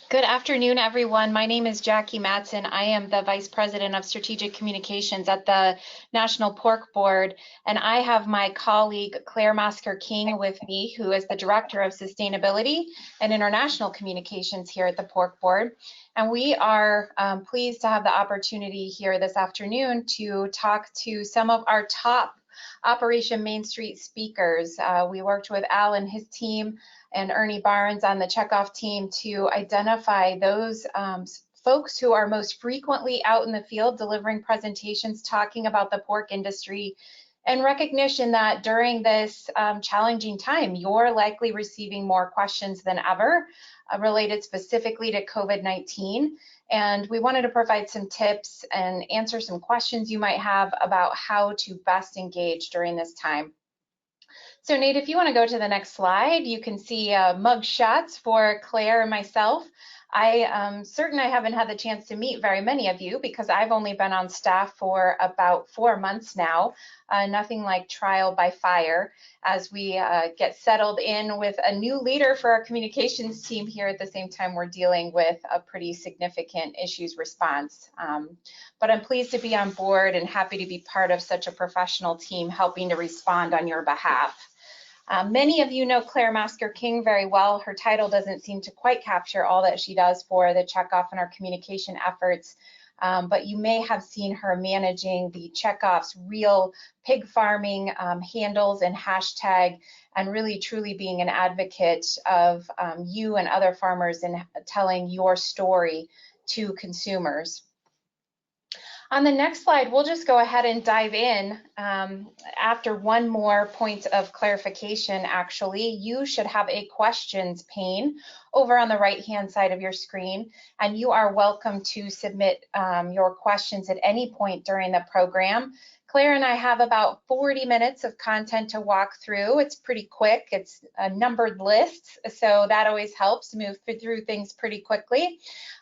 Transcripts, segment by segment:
Good afternoon, everyone. My name is Jacque Matsen. I am the Vice President of Strategic Communications at the National Pork Board, and I have my colleague Claire Masker-King with me, who is the Director of Sustainability and International Communications here at the Pork Board. And we are pleased to have the opportunity here this afternoon to talk to some of our top Operation Main Street speakers. We worked with Al and his team and Ernie Barnes on the Checkoff team to identify those folks who are most frequently out in the field delivering presentations talking about the pork industry, and recognition that during this challenging time, you're likely receiving more questions than ever related specifically to COVID-19. And we wanted to provide some tips and answer some questions you might have about how to best engage during this time. So Nate, if you want to go to the next slide, you can see mug shots for Claire and myself. I am certain I haven't had the chance to meet very many of you because I've only been on staff for about 4 months now. Nothing like trial by fire as we get settled in with a new leader for our communications team here at the same time we're dealing with a pretty significant issues response. But I'm pleased to be on board and happy to be part of such a professional team helping to respond on your behalf. Many of you know Claire Masker-King very well. Her title doesn't seem to quite capture all that she does for the Checkoff and our communication efforts, but you may have seen her managing the Checkoff's real pig farming handles and hashtag, and really truly being an advocate of you and other farmers in telling your story to consumers. On the next slide, we'll just go ahead and dive in. After one more point of clarification, actually, you should have a questions pane over on the right-hand side of your screen, and you are welcome to submit your questions at any point during the program. Claire and I have about 40 minutes of content to walk through. It's pretty quick. It's a numbered list, so that always helps move through things pretty quickly.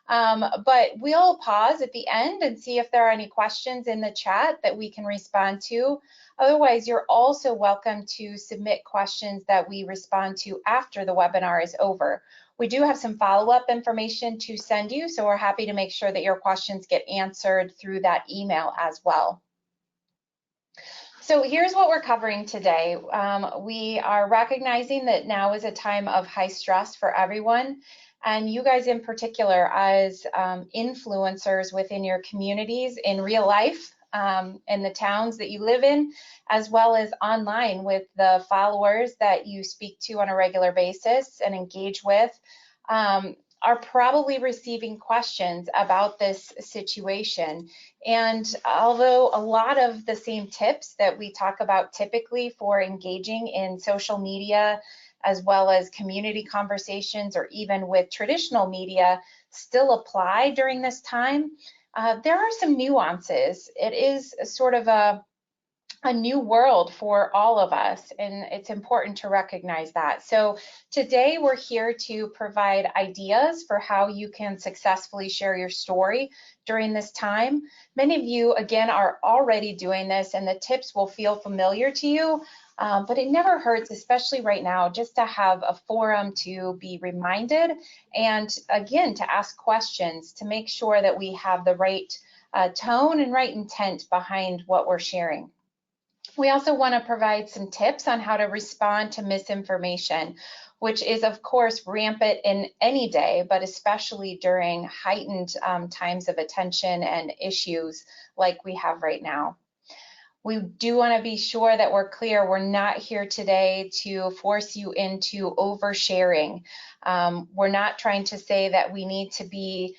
But we'll pause at the end and see if there are any questions in the chat that we can respond to. Otherwise, you're also welcome to submit questions that we respond to after the webinar is over. We do have some follow-up information to send you, so we're happy to make sure that your questions get answered through that email as well. So here's what we're covering today. We are recognizing that now is a time of high stress for everyone, and you guys in particular as influencers within your communities in real life, in the towns that you live in, as well as online with the followers that you speak to on a regular basis and engage with, are probably receiving questions about this situation. And although a lot of the same tips that we talk about typically for engaging in social media, as well as community conversations or even with traditional media, still apply during this time, there are some nuances. It is sort of a new world for all of us, and it's important to recognize that. So today we're here to provide ideas for how you can successfully share your story during this time. Many of you, again, are already doing this, and the tips will feel familiar to you, but it never hurts, especially right now, just to have a forum to be reminded and, again, to ask questions to make sure that we have the right tone and right intent behind what we're sharing. We also want to provide some tips on how to respond to misinformation, which is, of course, rampant in any day, but especially during heightened times of attention and issues like we have right now. We do want to be sure that we're clear. We're not here today to force you into oversharing. We're not trying to say that we need to be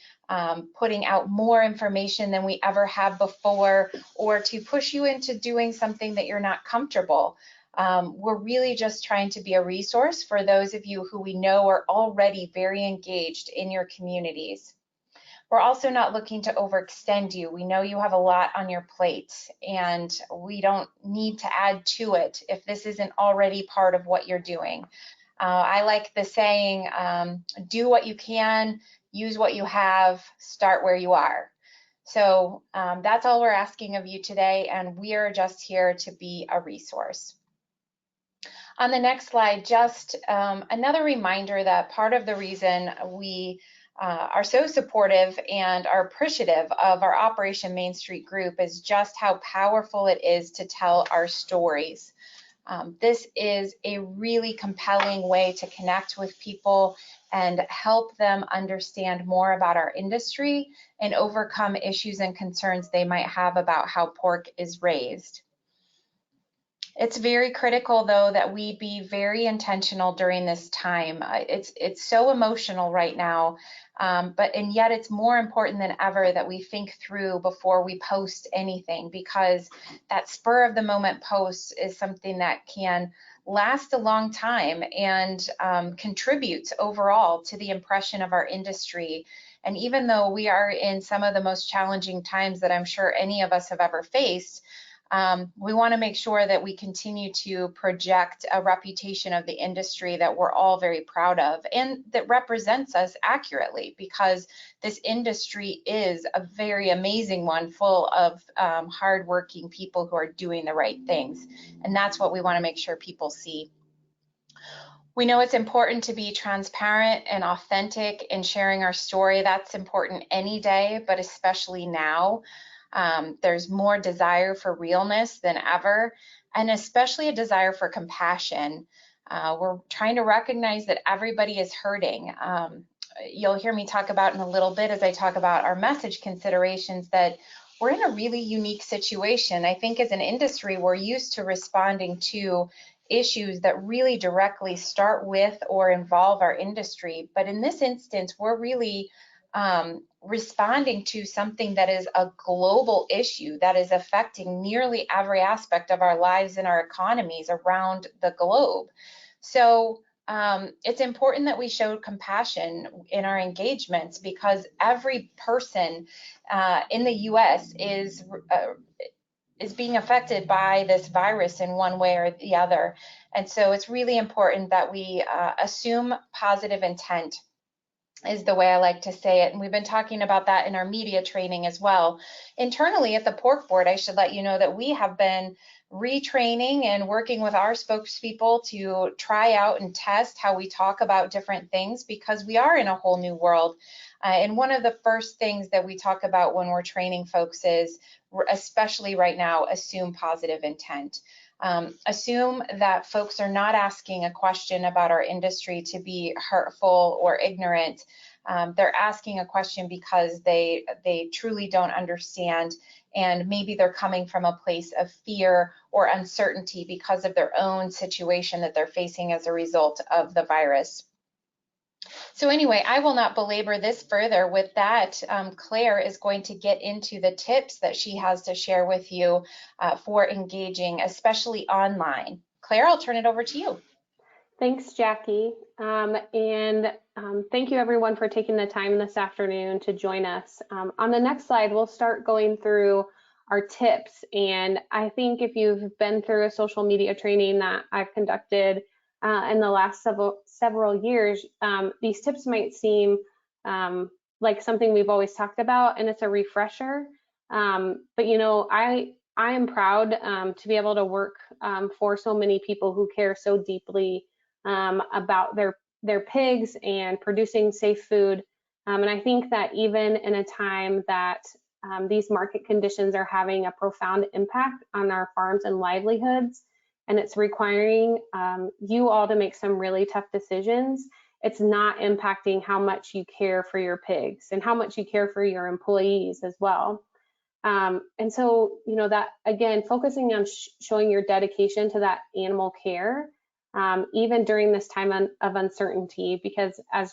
putting out more information than we ever have before, or to push you into doing something that you're not comfortable. We're really just trying to be a resource for those of you who we know are already very engaged in your communities. We're also not looking to overextend you. We know you have a lot on your plate, and we don't need to add to it if this isn't already part of what you're doing. I like the saying, do what you can, use what you have, start where you are. So that's all we're asking of you today, and we are just here to be a resource. On the next slide, just another reminder that part of the reason we are so supportive and are appreciative of our Operation Main Street group is just how powerful it is to tell our stories. This is a really compelling way to connect with people and help them understand more about our industry and overcome issues and concerns they might have about how pork is raised. It's very critical, though, that we be very intentional during this time. It's so emotional right now, and yet it's more important than ever that we think through before we post anything, because that spur of the moment post is something that can last a long time and contributes overall to the impression of our industry. And even though we are in some of the most challenging times that I'm sure any of us have ever faced, we want to make sure that we continue to project a reputation of the industry that we're all very proud of and that represents us accurately, because this industry is a very amazing one, full of hardworking people who are doing the right things. And that's what we want to make sure people see. We know it's important to be transparent and authentic in sharing our story. That's important any day, but especially now. There's more desire for realness than ever, and especially a desire for compassion. We're trying to recognize that everybody is hurting. You'll hear me talk about in a little bit as I talk about our message considerations that we're in a really unique situation. I think as an industry, we're used to responding to issues that really directly start with or involve our industry. But in this instance, we're really responding to something that is a global issue that is affecting nearly every aspect of our lives and our economies around the globe. So it's important that we show compassion in our engagements, because every person in the U.S. is being affected by this virus in one way or the other. And so it's really important that we assume positive intent, is the way I like to say it. And we've been talking about that in our media training as well. Internally at the Pork Board, I should let you know that we have been retraining and working with our spokespeople to try out and test how we talk about different things, because we are in a whole new world. And one of the first things that we talk about when we're training folks is, especially right now, assume positive intent. Assume that folks are not asking a question about our industry to be hurtful or ignorant. They're asking a question because they truly don't understand, and maybe they're coming from a place of fear or uncertainty because of their own situation that they're facing as a result of the virus. So anyway, I will not belabor this further. With that, Claire is going to get into the tips that she has to share with you for engaging, especially online. Claire, I'll turn it over to you. Thanks, Jackie. Thank you everyone for taking the time this afternoon to join us. On the next slide, we'll start going through our tips. And I think if you've been through a social media training that I've conducted in the last several years, these tips might seem like something we've always talked about, and it's a refresher. But you know, I am proud to be able to work for so many people who care so deeply about their pigs and producing safe food. And I think that even in a time that these market conditions are having a profound impact on our farms and livelihoods, and it's requiring you all to make some really tough decisions, it's not impacting how much you care for your pigs and how much you care for your employees as well. And so, you know, that again, focusing on showing your dedication to that animal care, even during this time of uncertainty, because as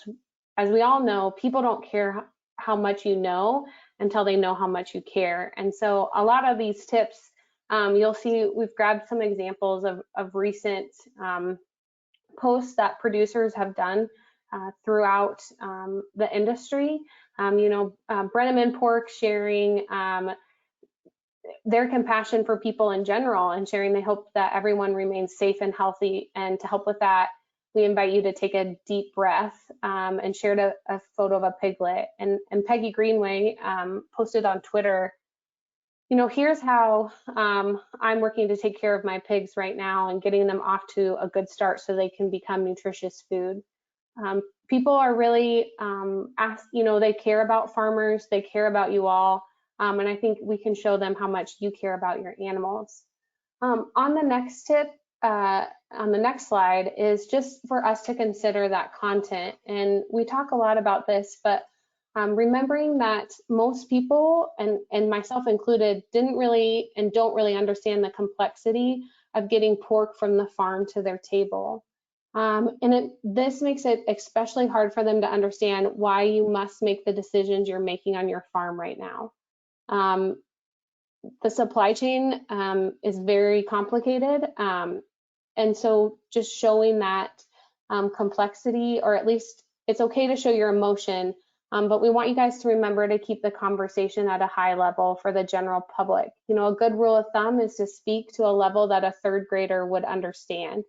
we all know, people don't care how much you know until they know how much you care. And so a lot of these tips, you'll see we've grabbed some examples of recent posts that producers have done throughout the industry. You know, Brenneman Pork sharing their compassion for people in general and sharing they hope that everyone remains safe and healthy. And to help with that, we invite you to take a deep breath and shared a photo of a piglet. And Peggy Greenway posted on Twitter, you know, here's how I'm working to take care of my pigs right now and getting them off to a good start so they can become nutritious food. people are really they care about farmers, they care about you all, and I think we can show them how much you care about your animals. On the next tip, on the next slide, is just for us to consider that content. And we talk a lot about this, but remembering that most people, and myself included, didn't really and don't really understand the complexity of getting pork from the farm to their table. This makes it especially hard for them to understand why you must make the decisions you're making on your farm right now. The supply chain is very complicated, and so just showing that complexity, or at least it's okay to show your emotion, but we want you guys to remember to keep the conversation at a high level for the general public. You know, a good rule of thumb is to speak to a level that a third grader would understand.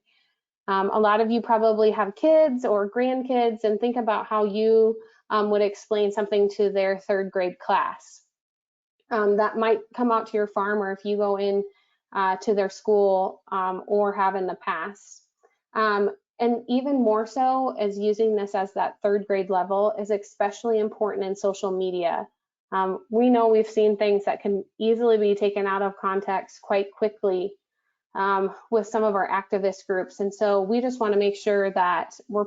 A lot of you probably have kids or grandkids, and think about how you would explain something to their third grade class. That might come out to your farm, or if you go in to their school, or have in the past. And even more so, as using this as that third grade level is especially important in social media. We know we've seen things that can easily be taken out of context quite quickly with some of our activist groups. And so we just want to make sure that we're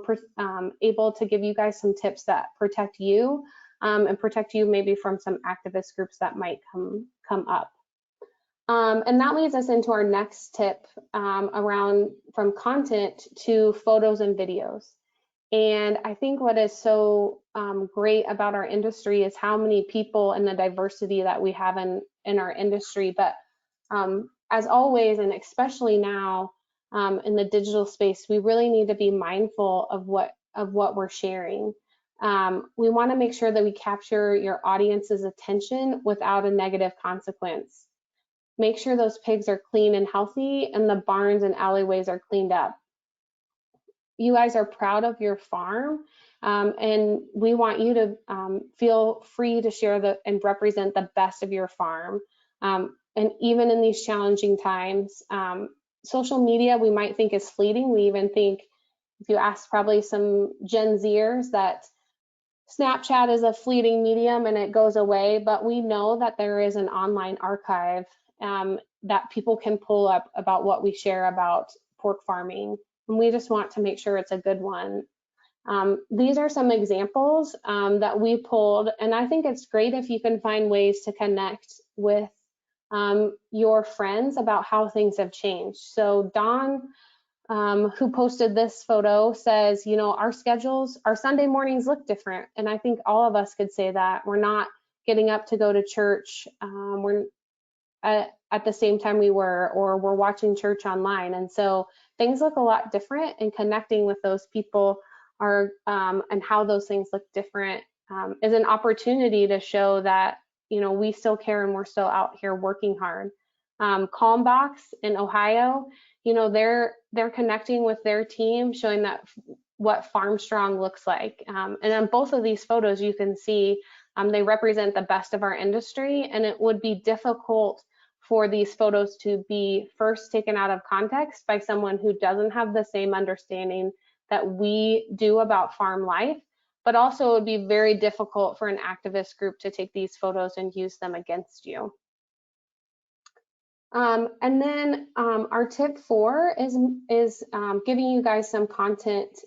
able to give you guys some tips that protect you, and protect you maybe from some activist groups that might come up. And that leads us into our next tip around from content to photos and videos. And I think what is so great about our industry is how many people and the diversity that we have in our industry. But as always, and especially now in the digital space, we really need to be mindful of what we're sharing. We want to make sure that we capture your audience's attention without a negative consequence. Make sure those pigs are clean and healthy, and the barns and alleyways are cleaned up. You guys are proud of your farm, and we want you to feel free to share and represent the best of your farm. And even in these challenging times, social media we might think is fleeting. We even think, if you ask probably some Gen Zers, that Snapchat is a fleeting medium and it goes away, but we know that there is an online archive that people can pull up about what we share about pork farming, and we just want to make sure it's a good one. These are some examples that we pulled, and I think it's great if you can find ways to connect with your friends about how things have changed. So Dawn, who posted this photo, says, you know, our schedules, our Sunday mornings look different. And I think all of us could say that. We're not getting up to go to church we're at the same time we were, or we're watching church online. And so things look a lot different, and connecting with those people are and how those things look different is an opportunity to show that, you know, we still care and we're still out here working hard. Calmbox in Ohio, you know, they're connecting with their team, showing that what Farm Strong looks like. And on both of these photos, you can see they represent the best of our industry, and it would be difficult for these photos to be first taken out of context by someone who doesn't have the same understanding that we do about farm life, but also it would be very difficult for an activist group to take these photos and use them against you. And then our tip 4 is giving you guys some content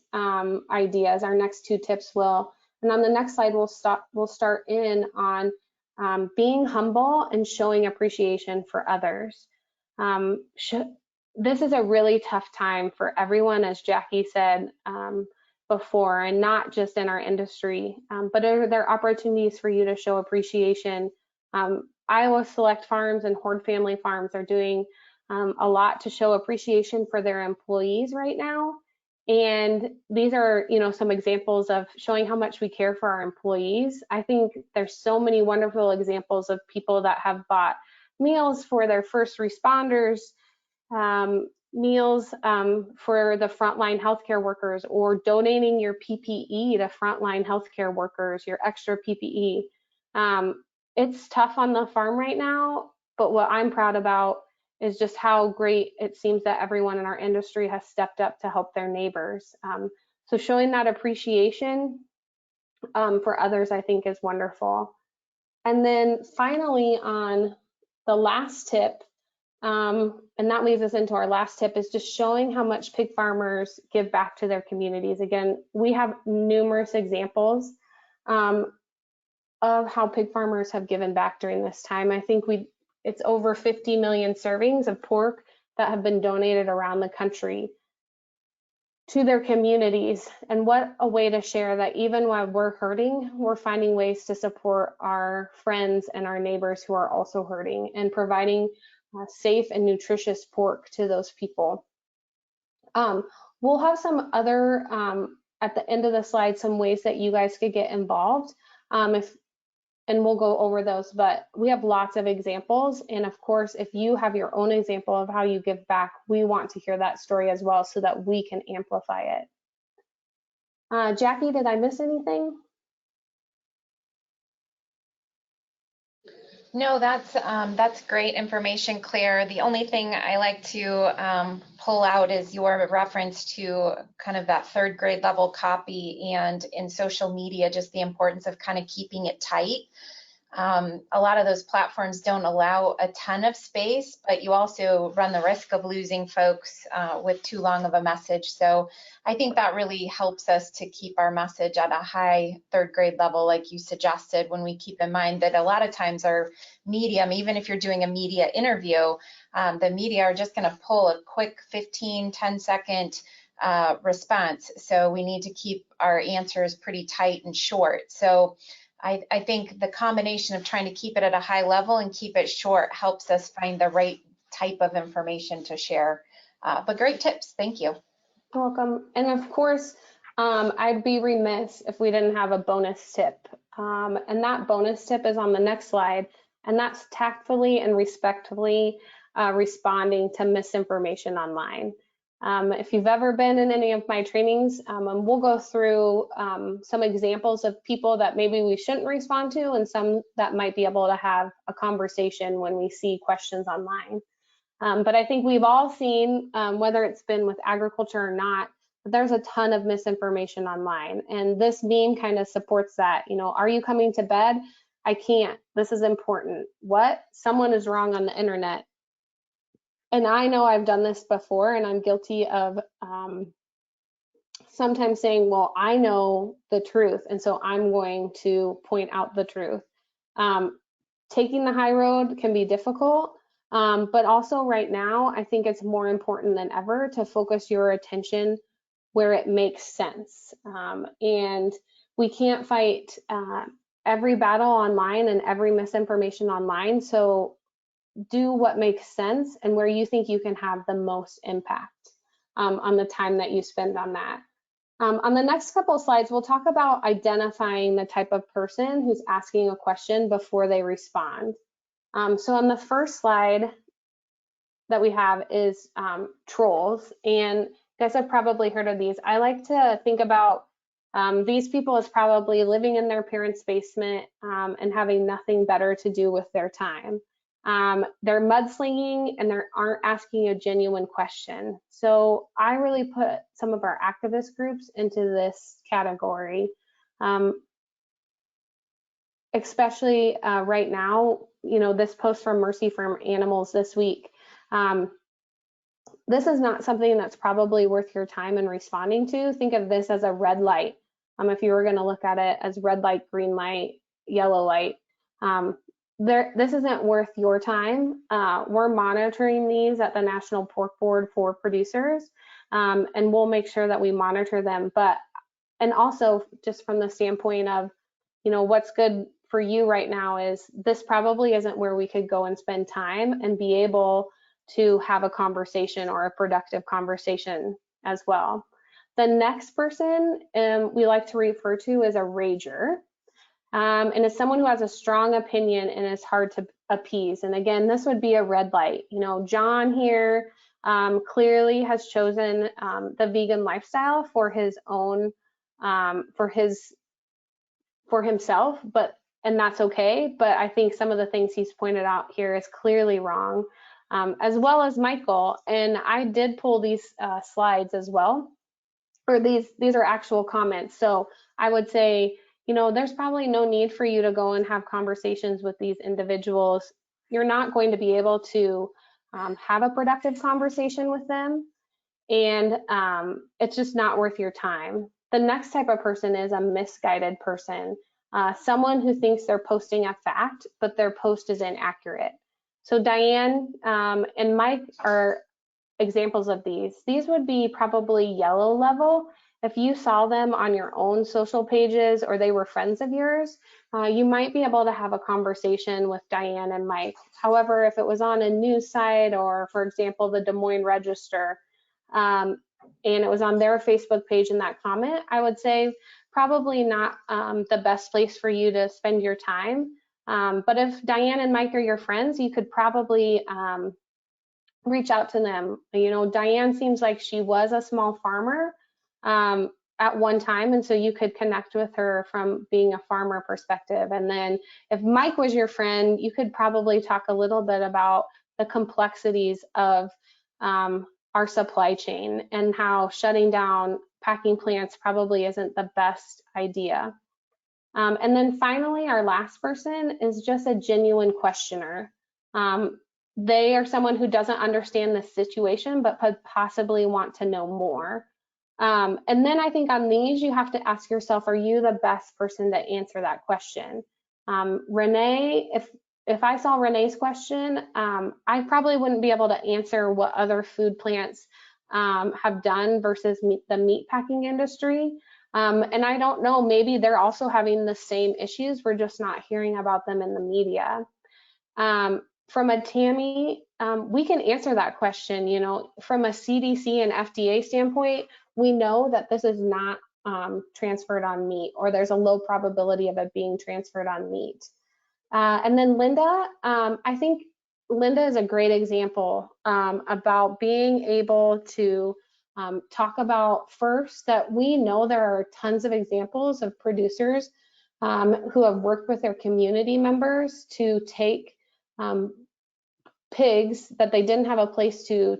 ideas. Our next 2 tips will, and on the next slide we'll start in on being humble and showing appreciation for others. This is a really tough time for everyone, as Jackie said before, and not just in our industry, but there are opportunities for you to show appreciation. Iowa Select Farms and Horde Family Farms are doing a lot to show appreciation for their employees right now. And these are, you know, some examples of showing how much we care for our employees. I think there's so many wonderful examples of people that have bought meals for their first responders, meals for the frontline healthcare workers, or donating your PPE to frontline healthcare workers, your extra PPE. It's tough on the farm right now, but what I'm proud about is just how great it seems that everyone in our industry has stepped up to help their neighbors. So showing that appreciation for others, I think, is wonderful. And then finally, on the last tip, and that leads us into our last tip, is just showing how much pig farmers give back to their communities. Again, we have numerous examples of how pig farmers have given back during this time. I think it's over 50 million servings of pork that have been donated around the country to their communities. And what a way to share that even while we're hurting, we're finding ways to support our friends and our neighbors who are also hurting, and providing safe and nutritious pork to those people. We'll have some other, at the end of the slide, some ways that you guys could get involved. And we'll go over those, but we have lots of examples. And of course, if you have your own example of how you give back, we want to hear that story as well so that we can amplify it. Jackie, did I miss anything? No, that's great information, Claire. The only thing I like to pull out is your reference to kind of that third grade level copy, and in social media, just the importance of kind of keeping it tight. A lot of those platforms don't allow a ton of space, but you also run the risk of losing folks with too long of a message. So I think that really helps us to keep our message at a high third grade level, like you suggested, when we keep in mind that a lot of times our medium, even if you're doing a media interview, the media are just going to pull a quick 10-second response. So we need to keep our answers pretty tight and short. So I think the combination of trying to keep it at a high level and keep it short helps us find the right type of information to share. But great tips, thank you. You're welcome. And of course, I'd be remiss if we didn't have a bonus tip. And that bonus tip is on the next slide, and that's tactfully and respectfully responding to misinformation online. If you've ever been in any of my trainings, and we'll go through some examples of people that maybe we shouldn't respond to, and some that might be able to have a conversation when we see questions online. But I think we've all seen, whether it's been with agriculture or not, that there's a ton of misinformation online. And this meme kind of supports that. You know, are you coming to bed? I can't. This is important. What? Someone is wrong on the internet. And I know I've done this before, and I'm guilty of sometimes saying, well, I know the truth, and so I'm going to point out the truth. Taking the high road can be difficult, but also right now, I think it's more important than ever to focus your attention where it makes sense. And we can't fight every battle online and every misinformation online. So do what makes sense and where you think you can have the most impact on the time that you spend on that. On the next couple of slides, we'll talk about identifying the type of person who's asking a question before they respond. So on the first slide that we have is trolls, and you guys have probably heard of these. I like to think about these people as probably living in their parents' basement and having nothing better to do with their time. They're mudslinging and they aren't asking a genuine question. So I really put some of our activist groups into this category, especially right now. You know, this post from Mercy for Animals this week. This is not something that's probably worth your time in responding to. Think of this as a red light. If you were going to look at it as red light, green light, yellow light. This isn't worth your time. We're monitoring these at the National Pork Board for producers, and we'll make sure that we monitor them. And also just from the standpoint of, you know, what's good for you right now is this probably isn't where we could go and spend time and be able to have a conversation or a productive conversation as well. The next person we like to refer to as a rager. And it's someone who has a strong opinion and is hard to appease. And again, this would be a red light. You know, John here clearly has chosen the vegan lifestyle for his own, for himself, and that's okay. But I think some of the things he's pointed out here is clearly wrong, as well as Michael. And I did pull these slides as well. or these are actual comments. So I would say, there's probably no need for you to go and have conversations with these individuals. You're not going to be able to have a productive conversation with them, and it's just not worth your time. The next type of person is a misguided person, someone who thinks they're posting a fact, but their post is inaccurate. So Diane and Mike are examples of these. These would be probably yellow level. If you saw them on your own social pages or they were friends of yours, you might be able to have a conversation with Diane and Mike. However, if it was on a news site or, for example, the Des Moines Register, and it was on their Facebook page in that comment, I would say probably not the best place for you to spend your time. But if Diane and Mike are your friends, you could probably reach out to them. Diane seems like she was a small farmer at one time, and so you could connect with her from being a farmer perspective. And then if Mike was your friend, you could probably talk a little bit about the complexities of our supply chain and how shutting down packing plants probably isn't the best idea. And then finally, our last person is just a genuine questioner. They are someone who doesn't understand the situation, but could possibly want to know more. And then I think on these, you have to ask yourself, are you the best person to answer that question? Renee, if I saw Renee's question, I probably wouldn't be able to answer what other food plants have done versus the meat packing industry. And I don't know, maybe they're also having the same issues. We're just not hearing about them in the media. From a Tammy, we can answer that question. From a CDC and FDA standpoint, we know that this is not transferred on meat, or there's a low probability of it being transferred on meat. And then Linda, I think Linda is a great example about being able to talk about first that we know there are tons of examples of producers who have worked with their community members to take pigs that they didn't have a place to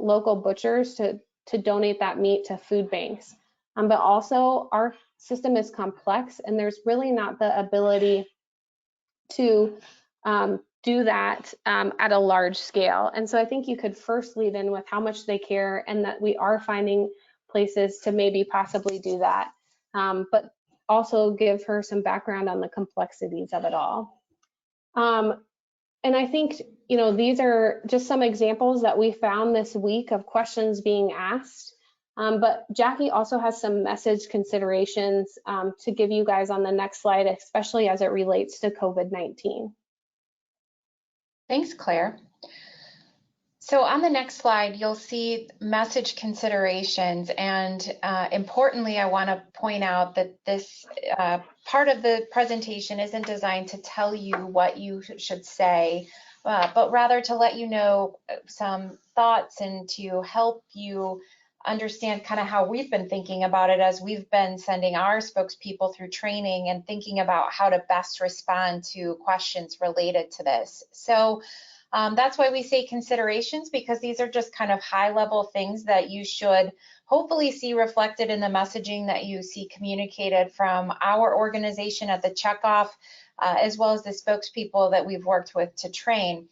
local butchers to donate that meat to food banks. But also our system is complex, and there's really not the ability to do that at a large scale. And so I think you could first lead in with how much they care, and that we are finding places to maybe possibly do that, but also give her some background on the complexities of it all. And I think, these are just some examples that we found this week of questions being asked. But Jacque also has some message considerations to give you guys on the next slide, especially as it relates to COVID-19. Thanks, Claire. So on the next slide, you'll see message considerations. And importantly, I want to point out that this part of the presentation isn't designed to tell you what you should say, but rather to let you know some thoughts and to help you understand kind of how we've been thinking about it as we've been sending our spokespeople through training and thinking about how to best respond to questions related to this. So that's why we say considerations, because these are just kind of high-level things that you should hopefully see reflected in the messaging that you see communicated from our organization at the Checkoff, as well as the spokespeople that we've worked with to train,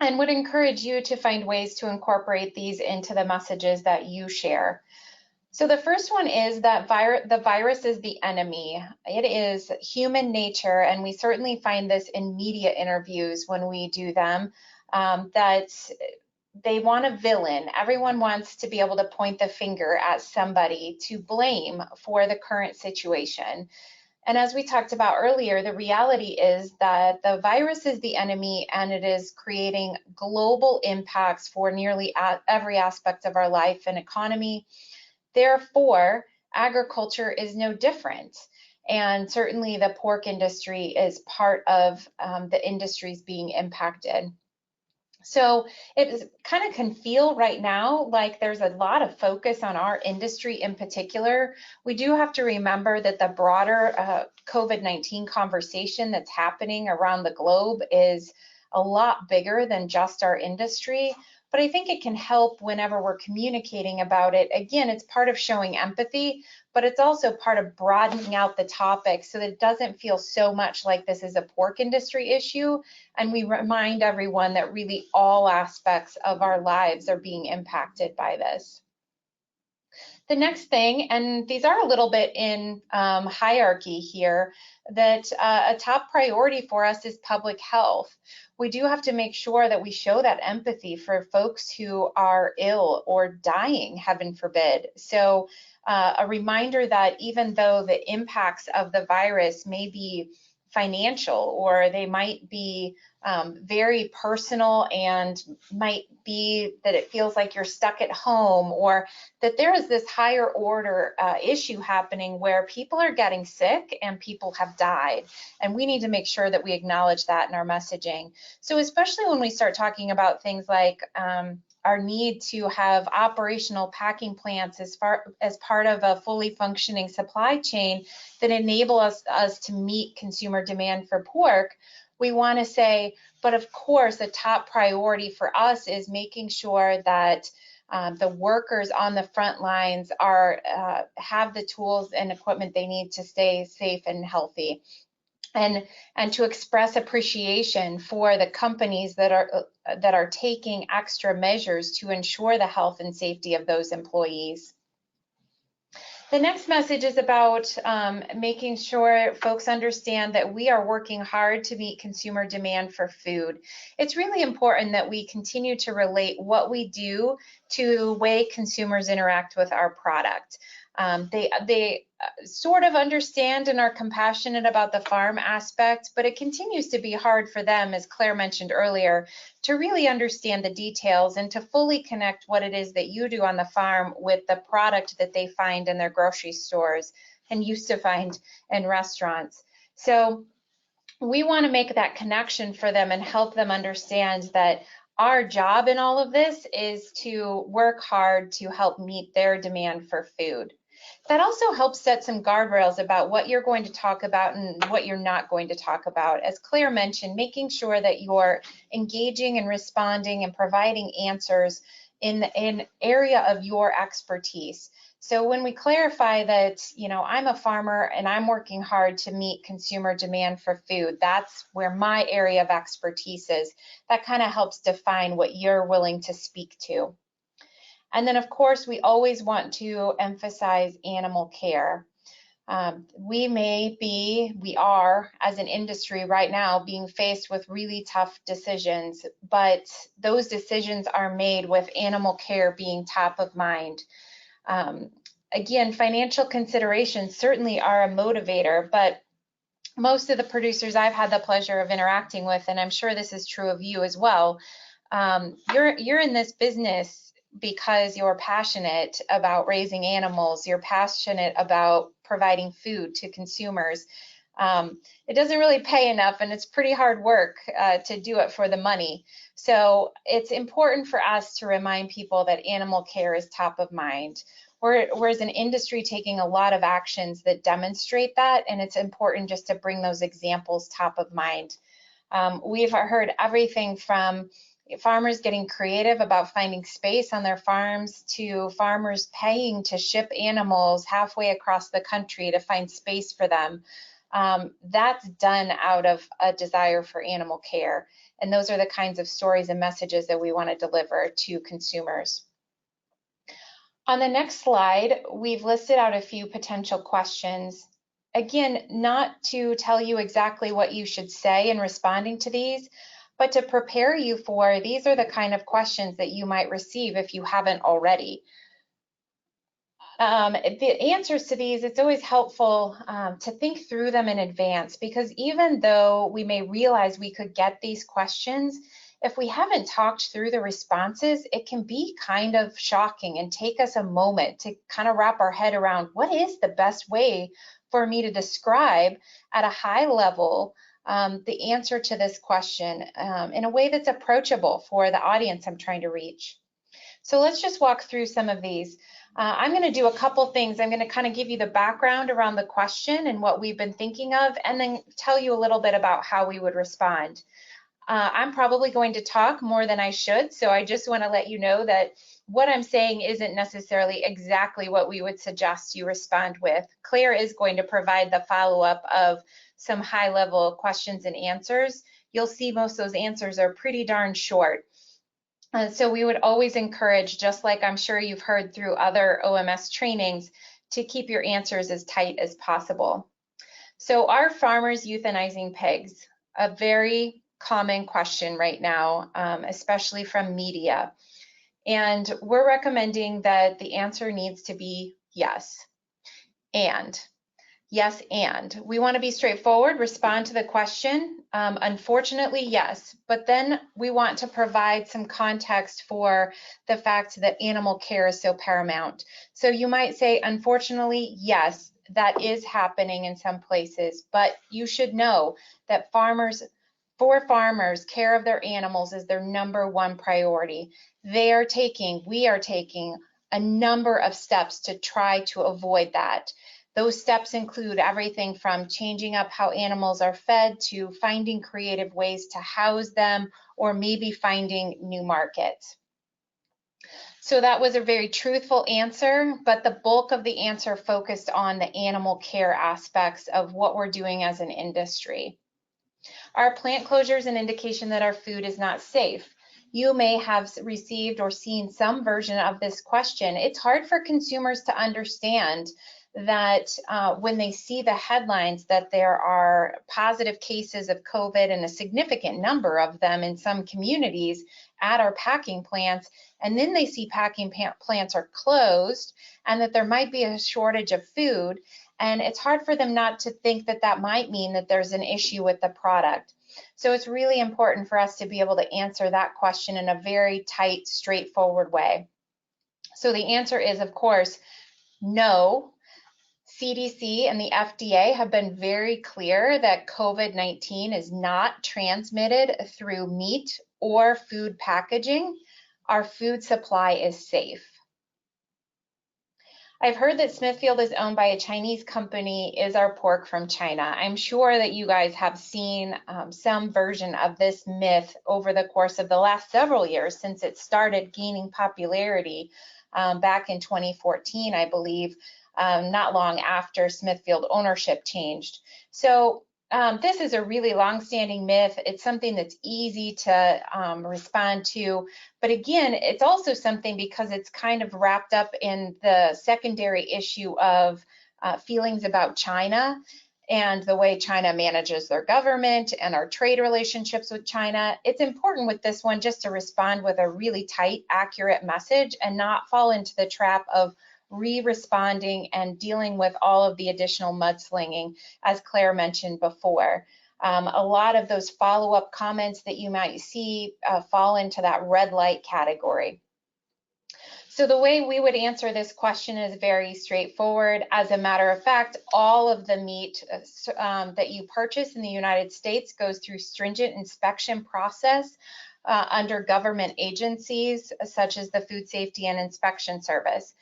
and would encourage you to find ways to incorporate these into the messages that you share. So the first one is that the virus is the enemy. It is human nature, and we certainly find this in media interviews when we do them, that they want a villain. Everyone wants to be able to point the finger at somebody to blame for the current situation. And as we talked about earlier, the reality is that the virus is the enemy, and it is creating global impacts for nearly every aspect of our life and economy. Therefore, agriculture is no different. And certainly the pork industry is part of the industries being impacted. So it kind of can feel right now like there's a lot of focus on our industry in particular. We do have to remember that the broader COVID-19 conversation that's happening around the globe is a lot bigger than just our industry. but I think it can help whenever we're communicating about it. Again, it's part of showing empathy, but it's also part of broadening out the topic so that it doesn't feel so much like this is a pork industry issue, and we remind everyone that really all aspects of our lives are being impacted by this. The next thing, and these are a little bit in hierarchy here, that a top priority for us is public health. We do have to make sure that we show that empathy for folks who are ill or dying, heaven forbid. So a reminder that even though the impacts of the virus may be financial, or they might be very personal, and might be that it feels like you're stuck at home, or that there is this higher order issue happening where people are getting sick and people have died. And we need to make sure that we acknowledge that in our messaging. So especially when we start talking about things like our need to have operational packing plants as part of a fully functioning supply chain that enable us to meet consumer demand for pork, we want to say, but of course, a top priority for us is making sure that the workers on the front lines have the tools and equipment they need to stay safe and healthy, and to express appreciation for the companies that are taking extra measures to ensure the health and safety of those employees. The next message is about making sure folks understand that we are working hard to meet consumer demand for food. It's really important that we continue to relate what we do to the way consumers interact with our product. They sort of understand and are compassionate about the farm aspect, but it continues to be hard for them, as Claire mentioned earlier, to really understand the details and to fully connect what it is that you do on the farm with the product that they find in their grocery stores and used to find in restaurants. So we want to make that connection for them and help them understand that our job in all of this is to work hard to help meet their demand for food. That also helps set some guardrails about what you're going to talk about and what you're not going to talk about. As Claire mentioned, making sure that you're engaging and responding and providing answers in an area of your expertise. So when we clarify that, I'm a farmer and I'm working hard to meet consumer demand for food, that's where my area of expertise is. That kind of helps define what you're willing to speak to. And then, of course, we always want to emphasize animal care. We are, as an industry right now, being faced with really tough decisions, but those decisions are made with animal care being top of mind. Again, financial considerations certainly are a motivator, but most of the producers I've had the pleasure of interacting with, and I'm sure this is true of you as well, you're in this business because you're passionate about raising animals, you're passionate about providing food to consumers. It doesn't really pay enough, and it's pretty hard work to do it for the money. So it's important for us to remind people that animal care is top of mind. We're as an industry taking a lot of actions that demonstrate that, and it's important just to bring those examples top of mind. We've heard everything from farmers getting creative about finding space on their farms to farmers paying to ship animals halfway across the country to find space for them. That's done out of a desire for animal care. And those are the kinds of stories and messages that we want to deliver to consumers. On the next slide, we've listed out a few potential questions. Again, not to tell you exactly what you should say in responding to these, but to prepare you for, these are the kind of questions that you might receive if you haven't already. The answers to these, it's always helpful to think through them in advance, because even though we may realize we could get these questions, if we haven't talked through the responses, it can be kind of shocking and take us a moment to kind of wrap our head around what is the best way for me to describe at a high level the answer to this question in a way that's approachable for the audience I'm trying to reach. So let's just walk through some of these. I'm going to do a couple things. I'm going to kind of give you the background around the question and what we've been thinking of, and then tell you a little bit about how we would respond. I'm probably going to talk more than I should, so I just want to let you know that what I'm saying isn't necessarily exactly what we would suggest you respond with. Claire is going to provide the follow-up of some high-level questions and answers. You'll see most of those answers are pretty darn short. So we would always encourage, just like I'm sure you've heard through other OMS trainings, to keep your answers as tight as possible. So are farmers euthanizing pigs? A very common question right now, especially from media. And we're recommending that the answer needs to be yes. Yes, and we want to be straightforward, respond to the question. Unfortunately, yes, but then we want to provide some context for the fact that animal care is so paramount. So you might say, unfortunately, yes, that is happening in some places, but you should know that for farmers, care of their animals is their #1 priority. We are taking a number of steps to try to avoid that. Those steps include everything from changing up how animals are fed to finding creative ways to house them, or maybe finding new markets. So that was a very truthful answer, but the bulk of the answer focused on the animal care aspects of what we're doing as an industry. Are plant closures an indication that our food is not safe? You may have received or seen some version of this question. It's hard for consumers to understand that when they see the headlines that there are positive cases of COVID and a significant number of them in some communities at our packing plants, and then they see packing plants are closed and that there might be a shortage of food, and it's hard for them not to think that that might mean that there's an issue with the product. So it's really important for us to be able to answer that question in a very tight, straightforward way. So the answer is, of course, no. CDC and the FDA have been very clear that COVID-19 is not transmitted through meat or food packaging. Our food supply is safe. I've heard that Smithfield is owned by a Chinese company. Is our pork from China? I'm sure that you guys have seen some version of this myth over the course of the last several years since it started gaining popularity back in 2014, I believe. Not long after Smithfield ownership changed. So this is a really long-standing myth. It's something that's easy to respond to, but again, it's also something because it's kind of wrapped up in the secondary issue of feelings about China and the way China manages their government and our trade relationships with China. It's important with this one just to respond with a really tight, accurate message and not fall into the trap of re-responding and dealing with all of the additional mudslinging, as Claire mentioned before. A lot of those follow-up comments that you might see fall into that red light category. So the way we would answer this question is very straightforward. As a matter of fact, all of the meat that you purchase in the United States goes through stringent inspection process under government agencies such as the Food Safety and Inspection Service.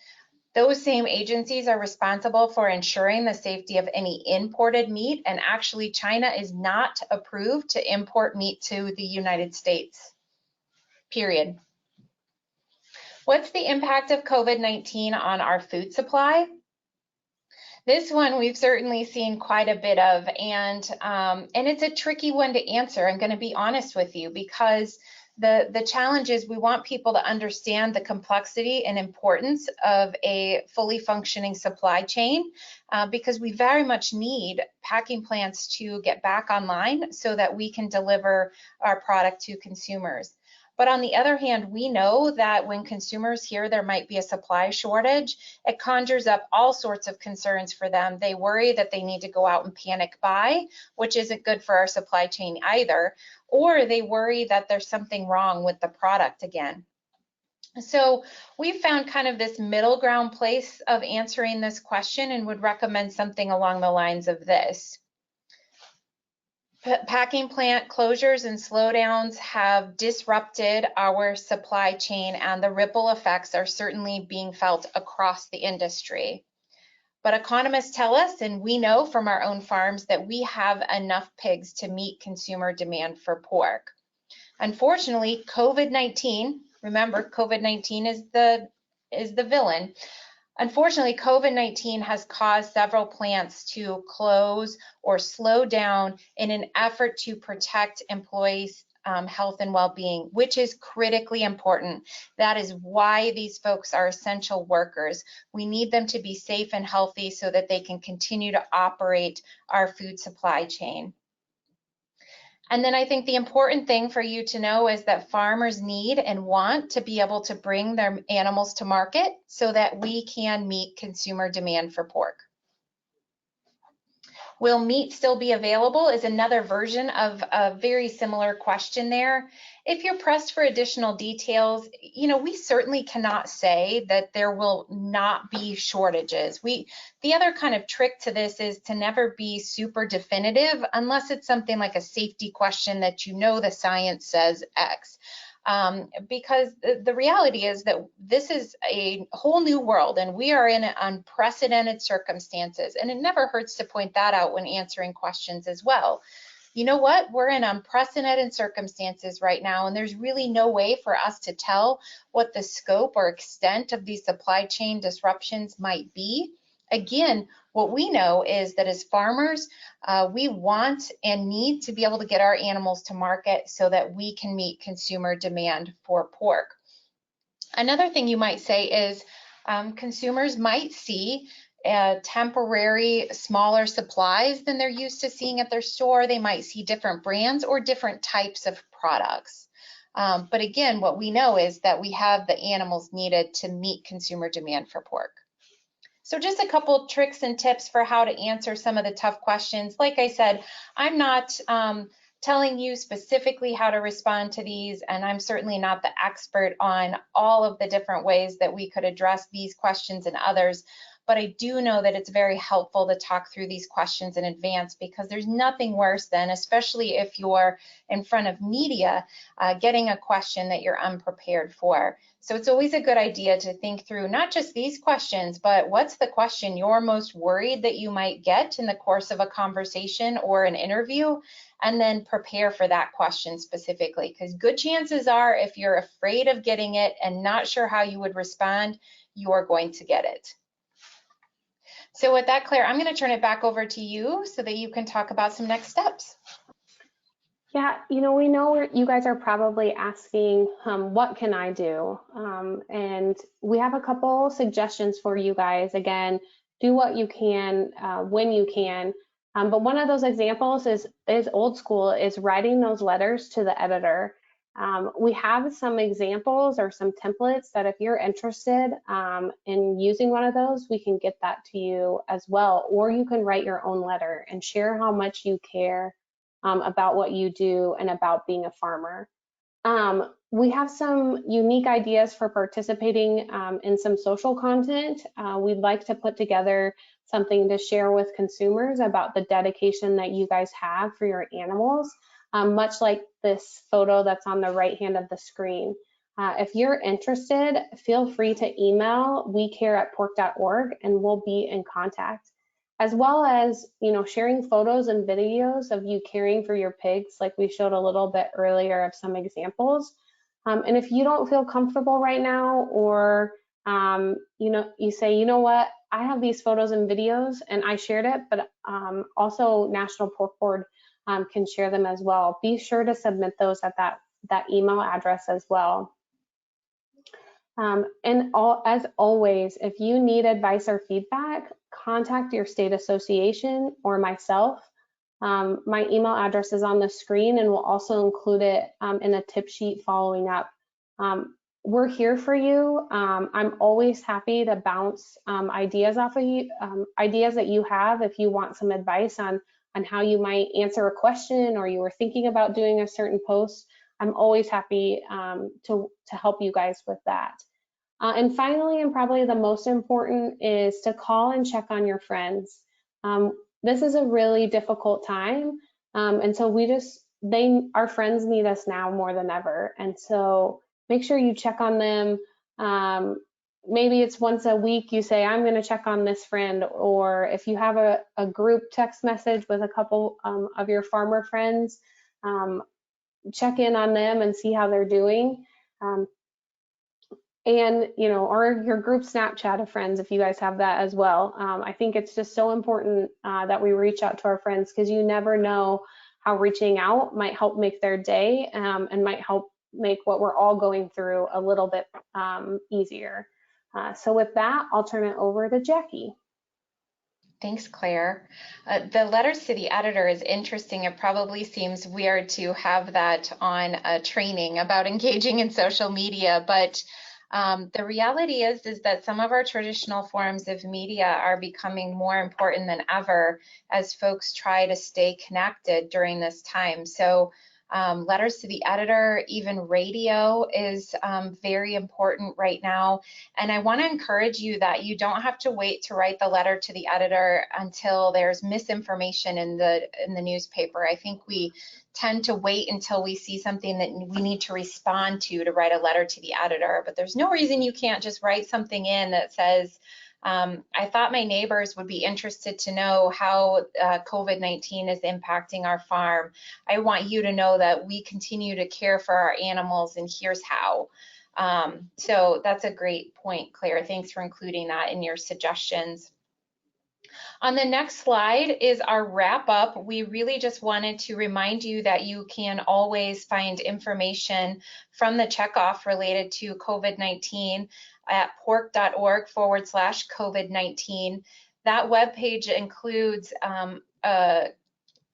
Those same agencies are responsible for ensuring the safety of any imported meat, and actually China is not approved to import meat to the United States, period. What's the impact of COVID-19 on our food supply? This one we've certainly seen quite a bit of, and it's a tricky one to answer. I'm going to be honest with you, because the challenge is we want people to understand the complexity and importance of a fully functioning supply chain because we very much need packing plants to get back online so that we can deliver our product to consumers. But on the other hand, we know that when consumers hear there might be a supply shortage, it conjures up all sorts of concerns for them. They worry that they need to go out and panic buy, which isn't good for our supply chain either, or they worry that there's something wrong with the product again. So we found kind of this middle ground place of answering this question and would recommend something along the lines of this. Packing plant closures and slowdowns have disrupted our supply chain, and the ripple effects are certainly being felt across the industry. But economists tell us, and we know from our own farms, that we have enough pigs to meet consumer demand for pork. Unfortunately, COVID-19, remember COVID-19 is the villain. Unfortunately, COVID-19 has caused several plants to close or slow down in an effort to protect employees' health and well-being, which is critically important. That is why these folks are essential workers. We need them to be safe and healthy so that they can continue to operate our food supply chain. And then I think the important thing for you to know is that farmers need and want to be able to bring their animals to market so that we can meet consumer demand for pork. Will meat still be available is another version of a very similar question there. If you're pressed for additional details, we certainly cannot say that there will not be shortages. The other kind of trick to this is to never be super definitive unless it's something like a safety question that the science says X. Because the reality is that this is a whole new world and we are in unprecedented circumstances, and it never hurts to point that out when answering questions as well. You know what? We're in unprecedented circumstances right now, and there's really no way for us to tell what the scope or extent of these supply chain disruptions might be. Again, what we know is that as farmers, we want and need to be able to get our animals to market so that we can meet consumer demand for pork. Another thing you might say is consumers might see temporary smaller supplies than they're used to seeing at their store. They might see different brands or different types of products. But again, what we know is that we have the animals needed to meet consumer demand for pork. So just a couple tricks and tips for how to answer some of the tough questions. Like I said, I'm not telling you specifically how to respond to these, and I'm certainly not the expert on all of the different ways that we could address these questions and others. But I do know that it's very helpful to talk through these questions in advance, because there's nothing worse than, especially if you're in front of media, getting a question that you're unprepared for. So it's always a good idea to think through not just these questions, but what's the question you're most worried that you might get in the course of a conversation or an interview, and then prepare for that question specifically, because good chances are if you're afraid of getting it and not sure how you would respond, you're going to get it. So with that, Claire, I'm going to turn it back over to you so that you can talk about some next steps. Yeah, we know you guys are probably asking, what can I do? And we have a couple suggestions for you guys. Again, do what you can when you can. But one of those examples is old school, is writing those letters to the editor. We have some examples or some templates that if you're interested in using one of those, we can get that to you as well. Or you can write your own letter and share how much you care about what you do and about being a farmer. We have some unique ideas for participating in some social content. We'd like to put together something to share with consumers about the dedication that you guys have for your animals, much like this photo that's on the right hand of the screen. If you're interested, feel free to email wecare@pork.org and we'll be in contact. As well as, sharing photos and videos of you caring for your pigs, like we showed a little bit earlier of some examples. And if you don't feel comfortable right now, or you say, you know what, I have these photos and videos and I shared it, but also National Pork Board can share them as well. Be sure to submit those at that email address as well. As always, if you need advice or feedback, contact your state association or myself. My email address is on the screen, and we'll also include it in a tip sheet following up. We're here for you. I'm always happy to bounce ideas off of you, ideas that you have if you want some advice on how you might answer a question, or you were thinking about doing a certain post. I'm always happy to help you guys with that. And finally, and probably the most important, is to call and check on your friends. This is a really difficult time, and so our friends need us now more than ever. And so make sure you check on them. Maybe it's once a week you say, I'm going to check on this friend, or if you have a group text message with a couple of your farmer friends, check in on them and see how they're doing. And, or your group Snapchat of friends, if you guys have that as well. I think it's just so important that we reach out to our friends, because you never know how reaching out might help make their day and might help make what we're all going through a little bit easier. So with that, I'll turn it over to Jackie. Thanks, Claire. The letters to the editor is interesting. It probably seems weird to have that on a training about engaging in social media, but the reality is that some of our traditional forms of media are becoming more important than ever as folks try to stay connected during this time. So letters to the editor, even radio is very important right now. And I want to encourage you that you don't have to wait to write the letter to the editor until there's misinformation in the newspaper. I think we tend to wait until we see something that we need to respond to write a letter to the editor. But there's no reason you can't just write something in that says, I thought my neighbors would be interested to know how COVID-19 is impacting our farm. I want you to know that we continue to care for our animals, and here's how. So that's a great point, Claire. Thanks for including that in your suggestions. On the next slide is our wrap up. We really just wanted to remind you that you can always find information from the checkoff related to COVID-19 at pork.org/COVID-19. That webpage includes a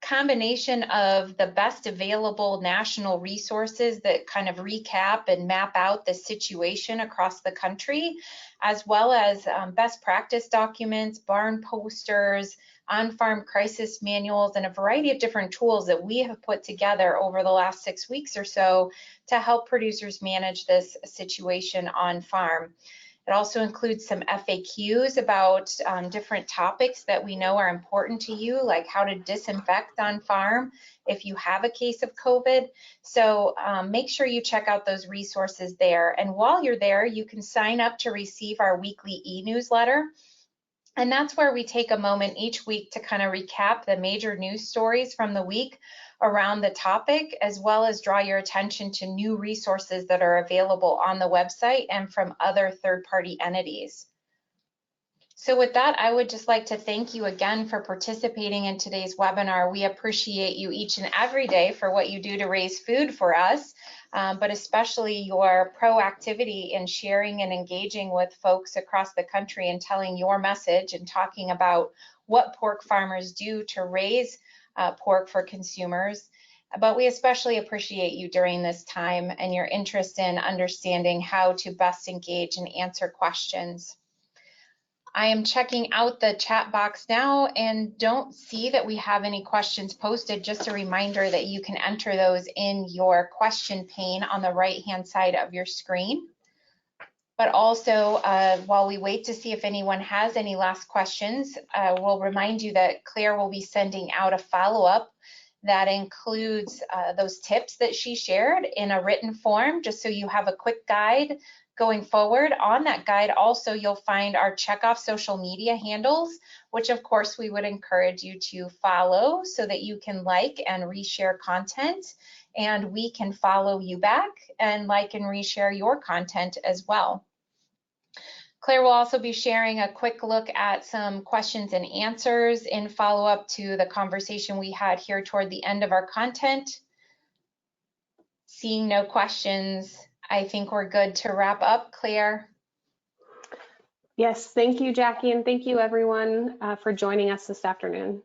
combination of the best available national resources that kind of recap and map out the situation across the country, as well as best practice documents, barn posters, on-farm crisis manuals, and a variety of different tools that we have put together over the last 6 weeks or so to help producers manage this situation on farm. It also includes some FAQs about different topics that we know are important to you, like how to disinfect on farm if you have a case of COVID. So make sure you check out those resources there. And while you're there, you can sign up to receive our weekly e-newsletter. And that's where we take a moment each week to kind of recap the major news stories from the week around the topic, as well as draw your attention to new resources that are available on the website and from other third-party entities. So with that, I would just like to thank you again for participating in today's webinar. We appreciate you each and every day for what you do to raise food for us, but especially your proactivity in sharing and engaging with folks across the country and telling your message and talking about what pork farmers do to raise pork for consumers. But we especially appreciate you during this time and your interest in understanding how to best engage and answer questions. I am checking out the chat box now and don't see that we have any questions posted. Just a reminder that you can enter those in your question pane on the right-hand side of your screen. But also, while we wait to see if anyone has any last questions, we'll remind you that Claire will be sending out a follow-up that includes those tips that she shared in a written form, just so you have a quick guide going forward. On that guide also, you'll find our checkoff social media handles, which of course we would encourage you to follow so that you can like and reshare content, and we can follow you back and like and reshare your content as well. Claire will also be sharing a quick look at some questions and answers in follow-up to the conversation we had here toward the end of our content. Seeing no questions, I think we're good to wrap up. Claire? Yes, thank you, Jackie, and thank you everyone for joining us this afternoon.